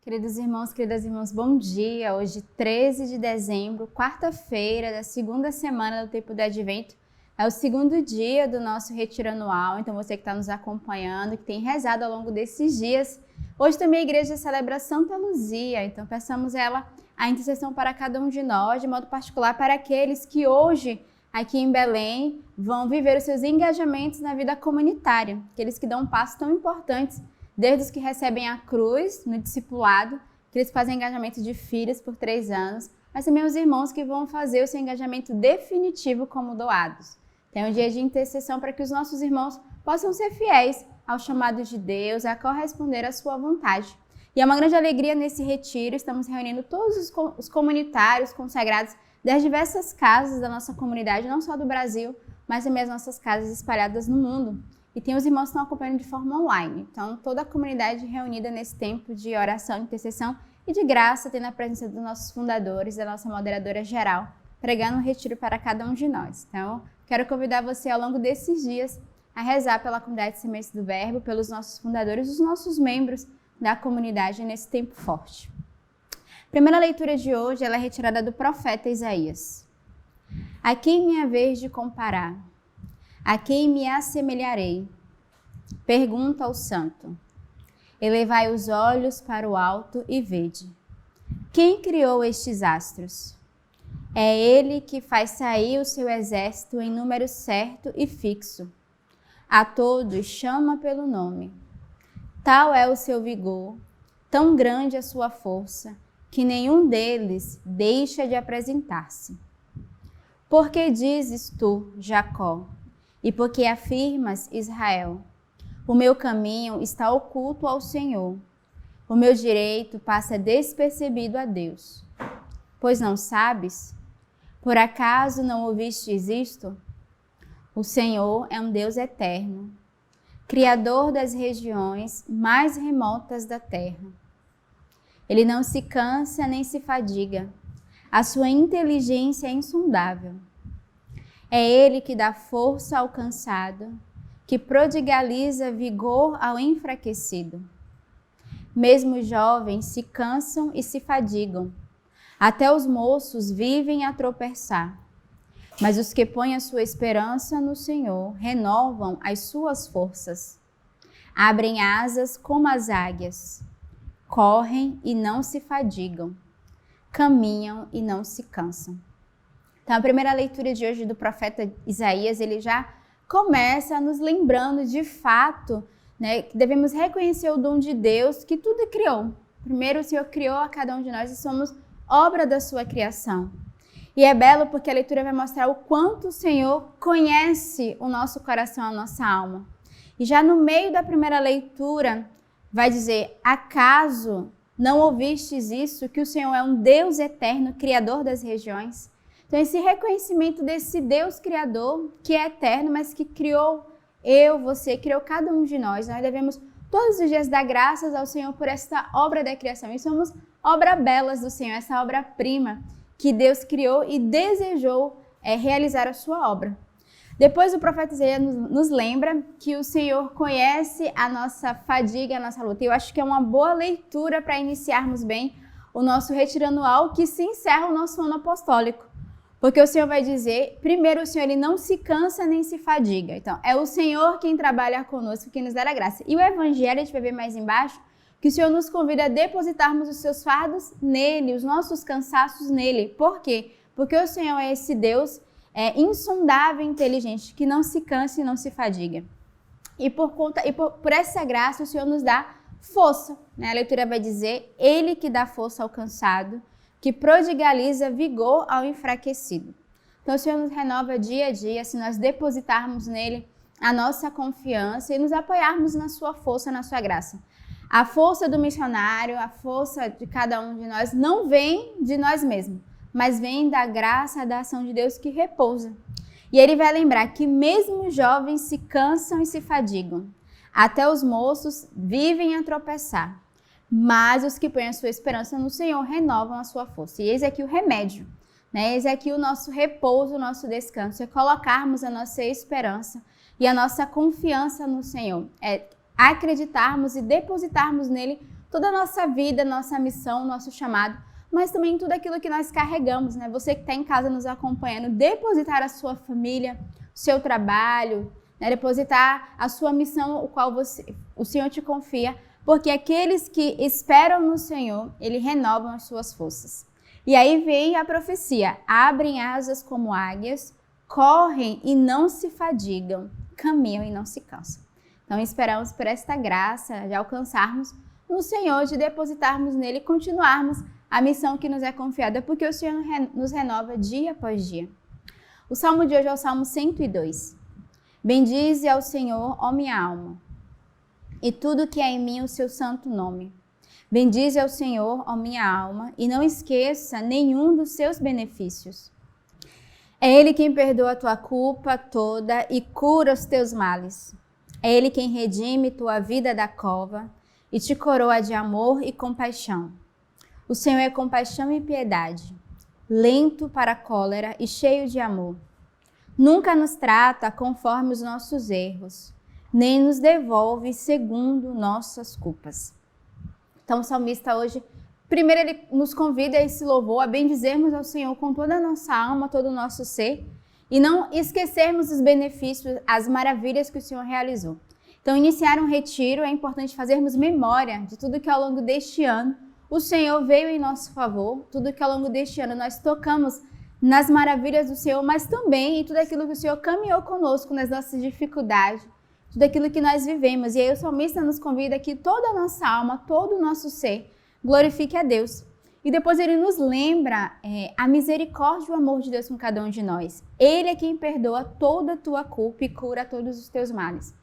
Queridos irmãos, queridas irmãs, bom dia. Hoje, 13 de dezembro, quarta-feira da segunda semana do tempo do Advento. É o segundo dia do nosso retiro anual, então você que está nos acompanhando, que tem rezado ao longo desses dias. Hoje também a igreja celebra Santa Luzia, então peçamos ela a intercessão para cada um de nós, de modo particular para aqueles que hoje, aqui em Belém, vão viver os seus engajamentos na vida comunitária, aqueles que dão passos tão importantes, desde os que recebem a cruz no discipulado, que eles fazem engajamento de filhos por 3 anos, mas também os irmãos que vão fazer o seu engajamento definitivo como doados. Tem um dia de intercessão para que os nossos irmãos possam ser fiéis ao chamado de Deus, a corresponder à sua vontade. E é uma grande alegria nesse retiro, estamos reunindo todos os comunitários consagrados das diversas casas da nossa comunidade, não só do Brasil, mas também as nossas casas espalhadas no mundo. E tem os irmãos que estão acompanhando de forma online. Então, toda a comunidade reunida nesse tempo de oração, intercessão e de graça, tendo a presença dos nossos fundadores, da nossa moderadora geral, pregando um retiro para cada um de nós. Então, quero convidar você ao longo desses dias a rezar pela comunidade Sementes do Verbo, pelos nossos fundadores, os nossos membros da comunidade nesse tempo forte. A primeira leitura de hoje ela é retirada do profeta Isaías. A quem me haver de comparar? A quem me assemelharei? Pergunta ao santo. Elevai os olhos para o alto e vede. Quem criou estes astros? É ele que faz sair o seu exército em número certo e fixo. A todos chama pelo nome. Tal é o seu vigor, tão grande a sua força, que nenhum deles deixa de apresentar-se. Por que dizes tu, Jacó? E porque afirmas, Israel, o meu caminho está oculto ao Senhor, o meu direito passa despercebido a Deus. Pois não sabes? Por acaso não ouvistes isto? O Senhor é um Deus eterno, Criador das regiões mais remotas da terra. Ele não se cansa nem se fadiga, a sua inteligência é insondável. É ele que dá força ao cansado, que prodigaliza vigor ao enfraquecido. Mesmo os jovens se cansam e se fadigam, até os moços vivem a tropeçar. Mas os que põem a sua esperança no Senhor renovam as suas forças. Abrem asas como as águias, correm e não se fadigam, caminham e não se cansam. Então, a primeira leitura de hoje do profeta Isaías, ele já começa nos lembrando de fato, né, que devemos reconhecer o dom de Deus que tudo criou. Primeiro, o Senhor criou a cada um de nós e somos obra da sua criação. E é belo porque a leitura vai mostrar o quanto o Senhor conhece o nosso coração, a nossa alma. E já no meio da primeira leitura, vai dizer, acaso não ouvistes isso, que o Senhor é um Deus eterno, Criador das regiões? Então, esse reconhecimento desse Deus Criador, que é eterno, mas que criou eu, você, criou cada um de nós. Nós devemos todos os dias dar graças ao Senhor por esta obra da criação. E somos obra-belas do Senhor, essa obra-prima que Deus criou e desejou realizar a sua obra. Depois o profeta Isaías nos lembra que o Senhor conhece a nossa fadiga, a nossa luta. E eu acho que é uma boa leitura para iniciarmos bem o nosso retiro anual, que se encerra o nosso ano apostólico. Porque o Senhor vai dizer, primeiro o Senhor ele não se cansa nem se fadiga. Então, é o Senhor quem trabalha conosco, quem nos dá a graça. E o Evangelho, a gente vai ver mais embaixo, que o Senhor nos convida a depositarmos os seus fardos nele, os nossos cansaços nele. Por quê? Porque o Senhor é esse Deus insondável e inteligente, que não se cansa e não se fadiga. E por essa graça, o Senhor nos dá força. Né? A leitura vai dizer, ele que dá força ao cansado, que prodigaliza vigor ao enfraquecido. Então, o Senhor nos renova dia a dia, se nós depositarmos nele a nossa confiança e nos apoiarmos na sua força, na sua graça. A força do missionário, a força de cada um de nós não vem de nós mesmos, mas vem da graça, da ação de Deus que repousa. E ele vai lembrar que mesmo os jovens se cansam e se fadigam, até os moços vivem a tropeçar. Mas os que põem a sua esperança no Senhor renovam a sua força. E eis aqui o remédio, né? Eis aqui o nosso repouso, o nosso descanso, é colocarmos a nossa esperança e a nossa confiança no Senhor. É acreditarmos e depositarmos nele toda a nossa vida, nossa missão, nosso chamado, mas também tudo aquilo que nós carregamos, né? Você que está em casa nos acompanhando, depositar a sua família, o seu trabalho, né? Depositar a sua missão, o qual o Senhor te confia, porque aqueles que esperam no Senhor, Ele renovam as suas forças. E aí vem a profecia: abrem asas como águias, correm e não se fadigam, caminham e não se cansam. Então esperamos por esta graça de alcançarmos no Senhor, de depositarmos nele e continuarmos a missão que nos é confiada, porque o Senhor nos renova dia após dia. O salmo de hoje é o Salmo 102. Bendize ao Senhor, ó minha alma, e tudo que há em mim o seu santo nome. Bendize ao Senhor, ó minha alma, e não esqueça nenhum dos seus benefícios. É Ele quem perdoa a tua culpa toda e cura os teus males. É Ele quem redime tua vida da cova e te coroa de amor e compaixão. O Senhor é compaixão e piedade, lento para a cólera e cheio de amor. Nunca nos trata conforme os nossos erros, nem nos devolve segundo nossas culpas. Então o salmista hoje, primeiro ele nos convida a esse louvor, a bendizermos ao Senhor com toda a nossa alma, todo o nosso ser, e não esquecermos os benefícios, as maravilhas que o Senhor realizou. Então iniciar um retiro é importante fazermos memória de tudo que ao longo deste ano o Senhor veio em nosso favor, tudo que ao longo deste ano nós tocamos nas maravilhas do Senhor, mas também em tudo aquilo que o Senhor caminhou conosco nas nossas dificuldades, tudo aquilo que nós vivemos. E aí o salmista nos convida que toda a nossa alma, todo o nosso ser, glorifique a Deus. E depois ele nos lembra a misericórdia e o amor de Deus com cada um de nós. Ele é quem perdoa toda a tua culpa e cura todos os teus males.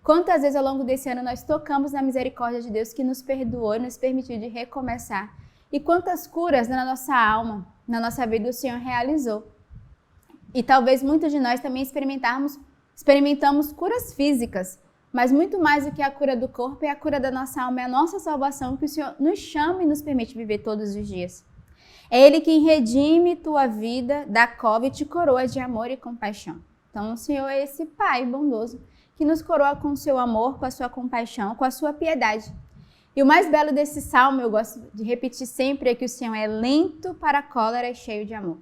Quantas vezes ao longo desse ano nós tocamos na misericórdia de Deus que nos perdoou e nos permitiu de recomeçar. E quantas curas na nossa alma, na nossa vida o Senhor realizou. E talvez muitos de nós também experimentamos curas físicas, mas muito mais do que a cura do corpo é a cura da nossa alma, é a nossa salvação que o Senhor nos chama e nos permite viver todos os dias. É Ele quem redime tua vida da cova e te coroa de amor e compaixão. Então o Senhor é esse Pai bondoso que nos coroa com o seu amor, com a sua compaixão, com a sua piedade. E o mais belo desse salmo, eu gosto de repetir sempre, é que o Senhor é lento para a cólera e cheio de amor.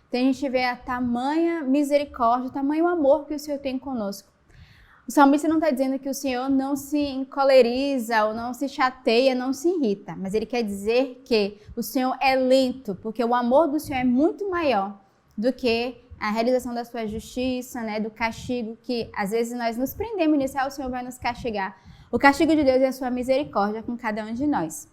Então a gente vê a tamanha misericórdia, o tamanho amor que o Senhor tem conosco. O salmista não está dizendo que o Senhor não se encoleriza ou não se chateia, não se irrita, mas ele quer dizer que o Senhor é lento, porque o amor do Senhor é muito maior do que a realização da sua justiça, né, do castigo, que às vezes nós nos prendemos nisso, o Senhor vai nos castigar. O castigo de Deus é a sua misericórdia com cada um de nós.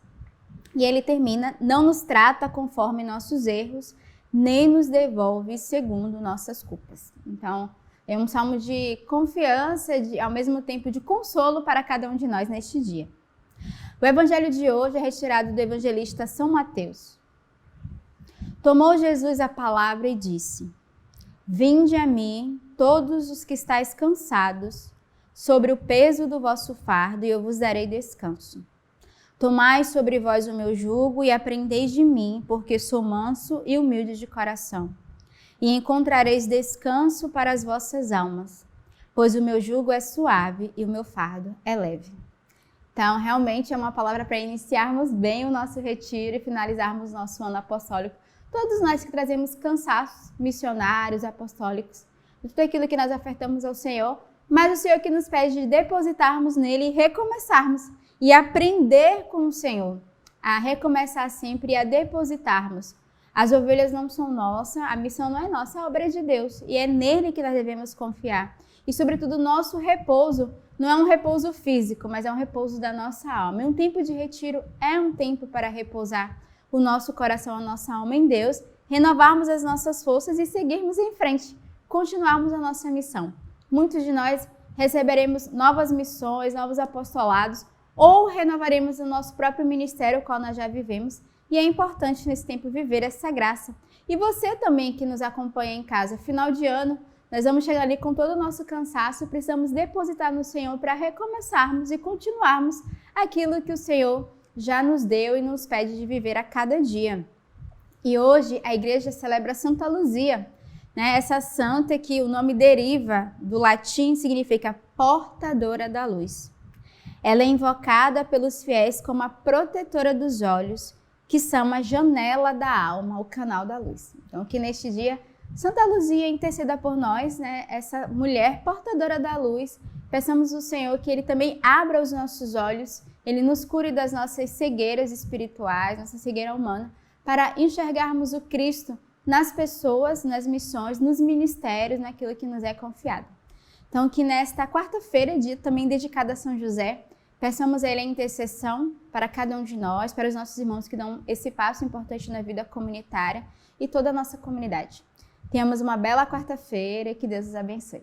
E ele termina: não nos trata conforme nossos erros, nem nos devolve segundo nossas culpas. Então, é um salmo de confiança, ao mesmo tempo de consolo para cada um de nós neste dia. O evangelho de hoje é retirado do evangelista São Mateus. Tomou Jesus a palavra e disse: vinde a mim, todos os que estáis cansados, sobre o peso do vosso fardo, e eu vos darei descanso. Tomai sobre vós o meu jugo e aprendeis de mim, porque sou manso e humilde de coração. E encontrareis descanso para as vossas almas, pois o meu jugo é suave e o meu fardo é leve. Então, realmente é uma palavra para iniciarmos bem o nosso retiro e finalizarmos nosso ano apostólico. Todos nós que trazemos cansaços missionários, apostólicos, de tudo aquilo que nós ofertamos ao Senhor, mas o Senhor que nos pede de depositarmos nele e recomeçarmos e aprender com o Senhor, a recomeçar sempre e a depositarmos. As ovelhas não são nossas, a missão não é nossa, a obra é de Deus, e é nele que nós devemos confiar. E sobretudo o nosso repouso não é um repouso físico, mas é um repouso da nossa alma. E um tempo de retiro é um tempo para repousar o nosso coração, a nossa alma em Deus, renovarmos as nossas forças e seguirmos em frente, continuarmos a nossa missão. Muitos de nós receberemos novas missões, novos apostolados, ou renovaremos o nosso próprio ministério, o qual nós já vivemos, e é importante nesse tempo viver essa graça. E você também que nos acompanha em casa, final de ano, nós vamos chegar ali com todo o nosso cansaço, precisamos depositar no Senhor para recomeçarmos e continuarmos aquilo que o Senhor já nos deu e nos pede de viver a cada dia. E hoje a igreja celebra Santa Luzia, né? Essa santa que o nome deriva do latim, significa portadora da luz. Ela é invocada pelos fiéis como a protetora dos olhos, que são a janela da alma, o canal da luz. Então, que neste dia, Santa Luzia interceda por nós, né? Essa mulher portadora da luz. Peçamos ao Senhor que Ele também abra os nossos olhos, Ele nos cure das nossas cegueiras espirituais, nossa cegueira humana, para enxergarmos o Cristo nas pessoas, nas missões, nos ministérios, naquilo que nos é confiado. Então, que nesta quarta-feira, dia também dedicado a São José, peçamos a Ele a intercessão para cada um de nós, para os nossos irmãos que dão esse passo importante na vida comunitária e toda a nossa comunidade. Tenhamos uma bela quarta-feira e que Deus os abençoe.